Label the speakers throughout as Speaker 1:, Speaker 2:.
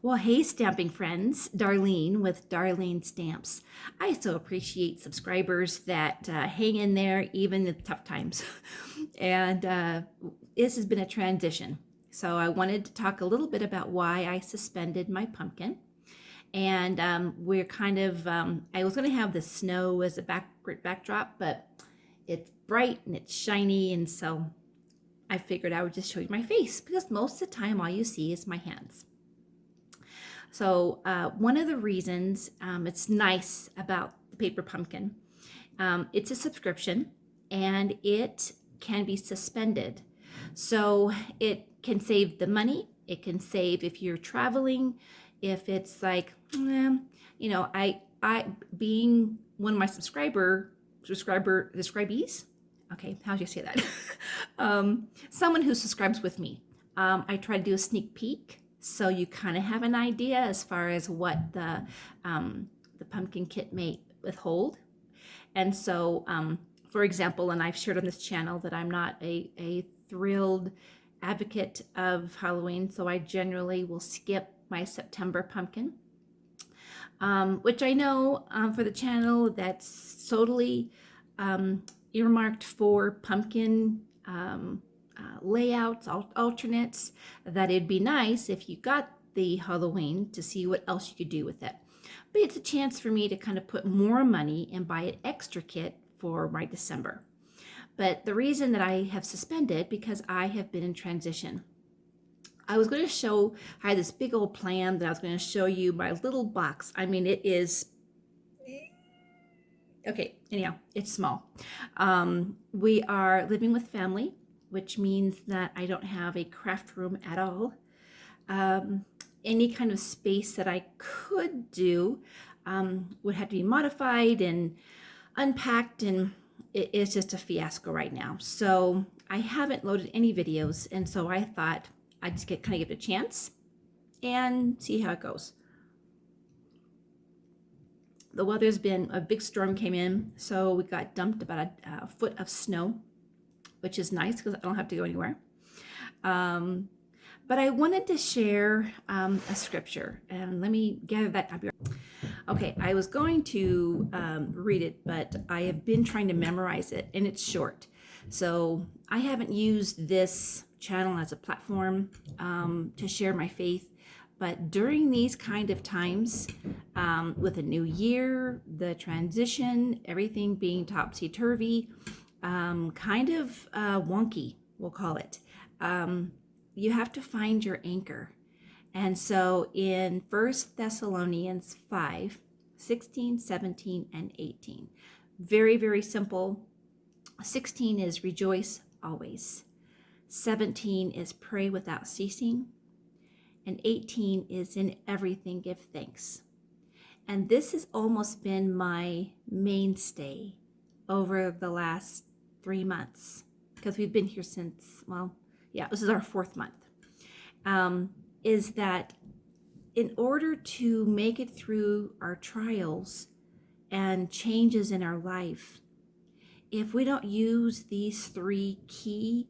Speaker 1: Well, hey, stamping friends, Darlene with Darlene Stamps. I so appreciate subscribers that hang in there even in tough times. and this has been a transition. So I wanted to talk a little bit about why I suspended my pumpkin. And we're kind of, I was going to have the snow as a backdrop, but it's bright and it's shiny. And so I figured I would just show you my face because most of the time all you see is my hands. So one of the reasons it's nice about the paper pumpkin, it's a subscription and it can be suspended. So it can save the money. It can save if you're traveling, if it's like, I being one of my subscribees. Okay, how do you say that? Someone who subscribes with me. I try to do a sneak peek so you kind of have an idea as far as what the pumpkin kit may withhold. And so, for example, and I've shared on this channel that I'm not a thrilled advocate of Halloween, so I generally will skip my September pumpkin, which I know for the channel that's totally earmarked for pumpkin layouts, alternates, that it'd be nice if you got the Halloween to see what else you could do with it. But it's a chance for me to kind of put more money and buy an extra kit for my December. But the reason that I have suspended, because I have been in transition. I was going to show, I had this big old plan that I was going to show you my little box. I mean, it is, okay, anyhow, it's small. We are living with family, which means that I don't have a craft room at all. Any kind of space that I could do would have to be modified and unpacked, and it is just a fiasco right now. So I haven't loaded any videos, and so I thought I'd just kind of give it a chance and see how it goes. The weather's been, a big storm came in, so we got dumped about a foot of snow, which is nice because I don't have to go anywhere. But I wanted to share a scripture, and let me gather that up here. Okay, I was going to read it, but I have been trying to memorize it, and it's short. So I haven't used this channel as a platform to share my faith, but during these kind of times, with a new year, the transition, everything being topsy-turvy, kind of wonky, we'll call it. You have to find your anchor. And so in 1 Thessalonians 5, 16, 17, and 18, very, very simple. 16 is rejoice always. 17 is pray without ceasing. And 18 is in everything give thanks. And this has almost been my mainstay over the last 3 months, because we've been here since, well, yeah, this is our 4th month, is that in order to make it through our trials and changes in our life, if we don't use these 3 key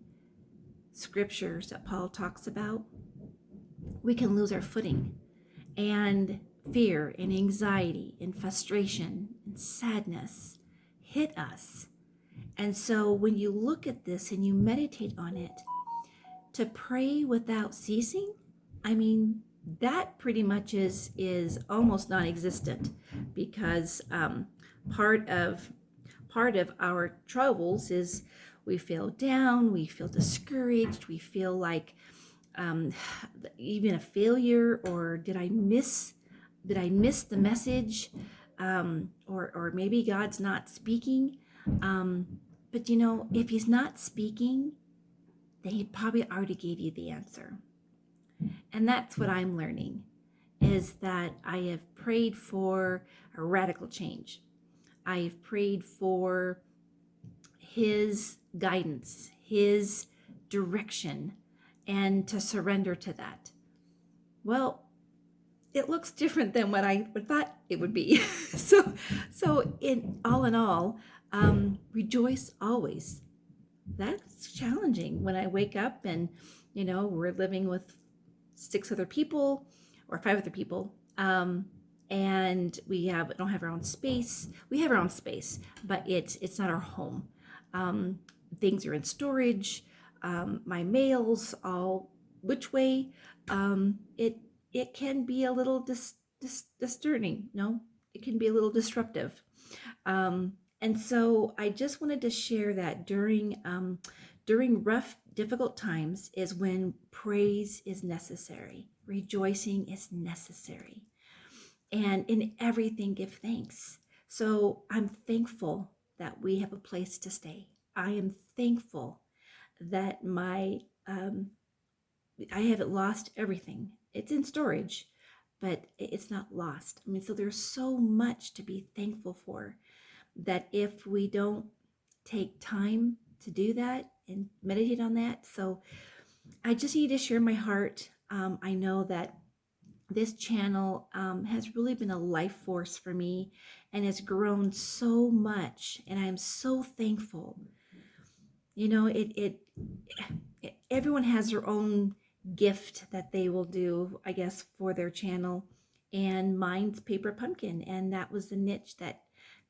Speaker 1: scriptures that Paul talks about, we can lose our footing, and fear and anxiety and frustration and sadness hit us. And so when you look at this and you meditate on it, to pray without ceasing, I mean, that pretty much is almost non-existent, because part of our troubles is we feel down, we feel discouraged, we feel like even a failure, or did I miss the message, or maybe God's not speaking. But if he's not speaking, then he probably already gave you the answer. And that's what I'm learning, is that I have prayed for a radical change. I have prayed for his guidance, his direction, and to surrender to that. Well, it looks different than what I thought it would be. so in all, rejoice always. That's challenging when I wake up and, we're living with 6 other people. or 5 other people. And we don't have our own space. We have our own space, but it's not our home. Things are in storage. My mails all which way. It can be a little disturbing. No, it can be a little disruptive. And so I just wanted to share that during rough, difficult times is when praise is necessary, rejoicing is necessary, and in everything give thanks. So I'm thankful that we have a place to stay. I am thankful that I haven't lost everything. It's in storage, but it's not lost. I mean, so there's so much to be thankful for, that if we don't take time to do that and meditate on that. So I just need to share my heart. I know that this channel has really been a life force for me and has grown so much, and I'm so thankful. You know, everyone has their own gift that they will do, I guess, for their channel, and mine's paper pumpkin, and that was the niche that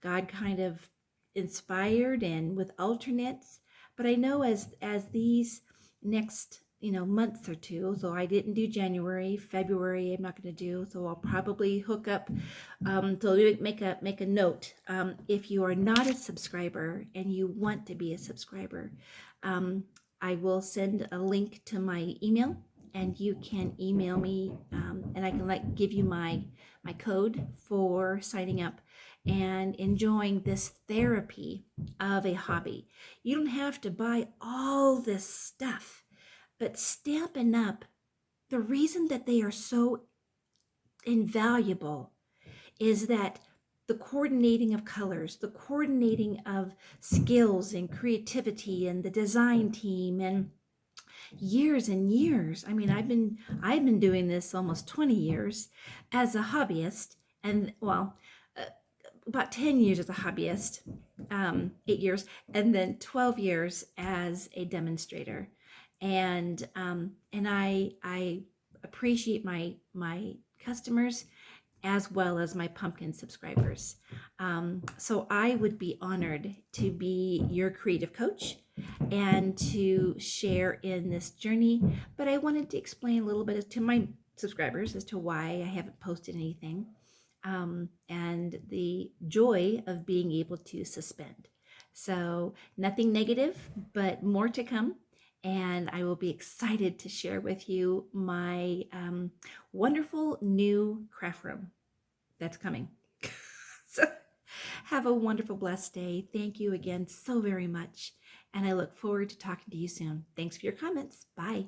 Speaker 1: God kind of inspired, and with alternates. But I know as these next months or two, so I didn't do January, February I'm not going to do, so I'll probably hook up. So make a note, if you are not a subscriber and you want to be a subscriber, I will send a link to my email, and you can email me, and I can give you my code for signing up and enjoying this therapy of a hobby. You don't have to buy all this stuff, but Stampin' Up, the reason that they are so invaluable is that the coordinating of colors, the coordinating of skills and creativity, and the design team, and years and years. I mean, I've been doing this almost 20 years as a hobbyist, and about 10 years as a hobbyist, 8 years, and then 12 years as a demonstrator. And I appreciate my customers as well as my pumpkin subscribers. So I would be honored to be your creative coach and to share in this journey. But I wanted to explain a little bit to my subscribers as to why I haven't posted anything, and the joy of being able to suspend. So nothing negative, but more to come. And I will be excited to share with you my wonderful new craft room that's coming. So have a wonderful, blessed day. Thank you again so very much. And I look forward to talking to you soon. Thanks for your comments. Bye.